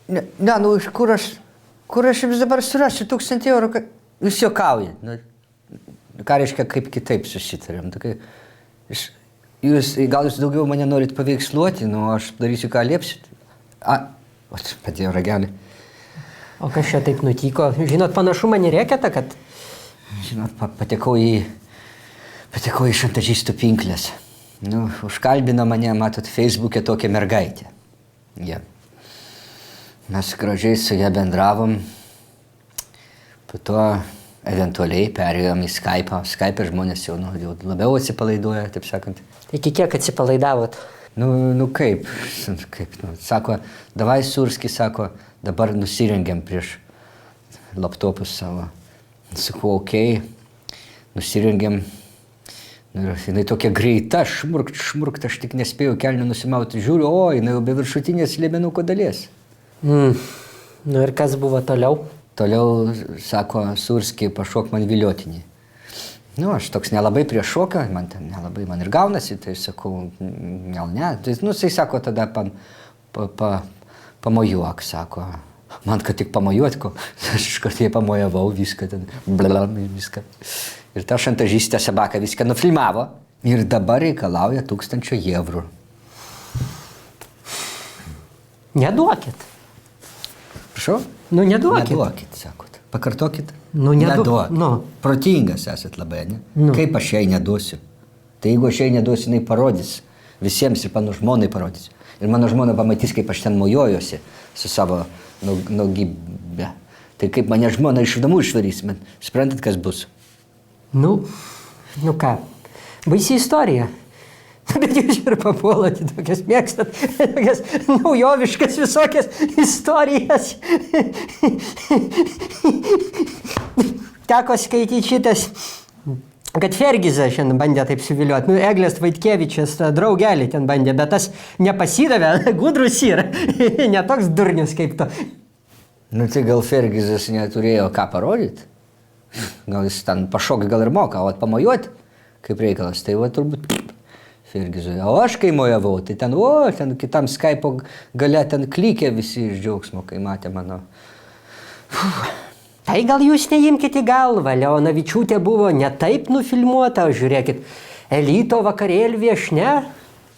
Nu, kur aš jums dabar surasiu 1000 eurų, jūs juokaujat. Nu, ką reiškia, kaip kitaip susitarėm? Gal jūs daugiau mane norit paveiksluoti, nu, aš darysiu, ką liepsit. Padėjau ragelį. O kas čia taip nutiko? Žinot, panašumą nereikėta, kad... Žinot, patekau į šantažistų pinklės. Nu, užkalbino mane, matot, Facebook'e tokią mergaitę. Ja. Mes gražiai su ją bendravom. Po to eventualiai perėjom į Skype'ą. Skype'e žmonės jau labiau atsipalaiduoja, taip sakant. Iki kiek atsipalaidavot? Nu kaip, sako, davai Surski, sako, dabar nusirengiam prieš laptopus savo. Sakau, okei, nusirengiam. Ir jinai tokia greita, šmurkt, aš tik nespėjau kelnių nusimauti. Žiūriu, jinai jau be viršutinės liemenuko dalies. Nu ir kas buvo toliau? Toliau, sako, Surski, pašok man viliotinį. Nu, aš toks nelabai prieš šoką, man ir gaunasi, tai sakau, gal ne. Tai, jisai sako, tada pamojuok, sako. Man, kad tik pamojuot, aš iškart jai pamojavau viską, viską. Ir ta šantažistė Sabaka viską nufilmavo ir dabar reikalauja 1000 eurų. Neduokit. Prašau? Nu, neduokit. Neduokit, sakot. Pakartokit. Nu, neduok. Nu. Protingas esat labai, ne? Nu. Kaip aš jai neduosiu? Tai jeigu aš jai neduosiu, jinai parodys visiems ir mano žmonai parodys. Ir mano žmona pamatys, kaip aš ten mojuojuosi su savo nuogybė. Tai kaip mane žmona iš namų išvarys, man suprantat, kas bus? Nu ką, baisi istorija. Bet jūs ir papuolate tokias mėgstat, tokias naujoviškas visokias istorijas. Teko skaityti šitas, kad Fergizą šiandien bandė taip suviliuoti. Nu, Eglės Vaitkevičius draugelį ten bandė, bet tas nepasidavė, gudrus yra. Ne toks durnius kaip to. Nu, tai gal Fergizas neturėjo ką parodyti? Gal jis ten pašokti gal ir moka, o pamojuoti kaip reikalas, tai va turbūt Fergizui. O aš kai mojavau, tai ten kitam Skype'o gale ten klikė visi iš džiaugsmo, kai matė mano. Tai gal jūs neimkite į galvą, Leonavičiūtė buvo ne taip nufilmuota, žiūrėkit, elito vakarėlių viešnia.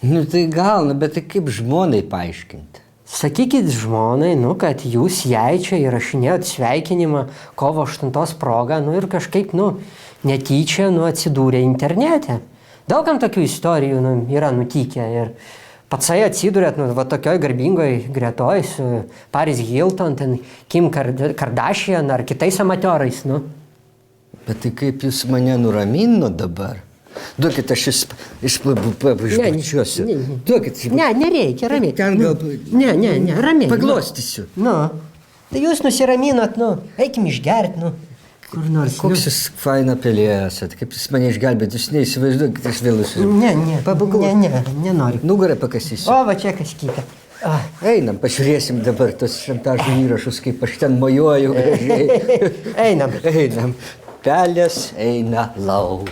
Nu tai gal, bet tai kaip žmonai paaiškinti? Sakykit žmonai, kad jūs jai čia įrašinėjot sveikinimą kovo 8 proga, ir kažkaip, netyčia, atsidūrė internete. Daugam tokių istorijų, yra nutikę ir patsai atsidūrėt, va tokioj garbingoj gretoj su Paris Hilton, ten Kim Kardashian ar kitais amatiorais, Bet tai kaip jūs mane nuramino dabar? Duokit, aš išpačiuosiu. Duokit. Ne, nereikia, ramiai. Ten gal... Ne, ramiai. Paglostysiu. Tai jūs nusiraminot, eikim išgert, kur nors. Koks jūs faina pelė esat, kaip jūs mane išgelbėt, jūs neįsivaizduokit, aš vėl esu. Ne, nenoriu. Nugarą pakasysiu. O, va čia kas kita. Einam, pažiūrėsim dabar tos šantažų įrašus, kaip aš ten mojuoju gražiai. Einam. Pelės eina lauk.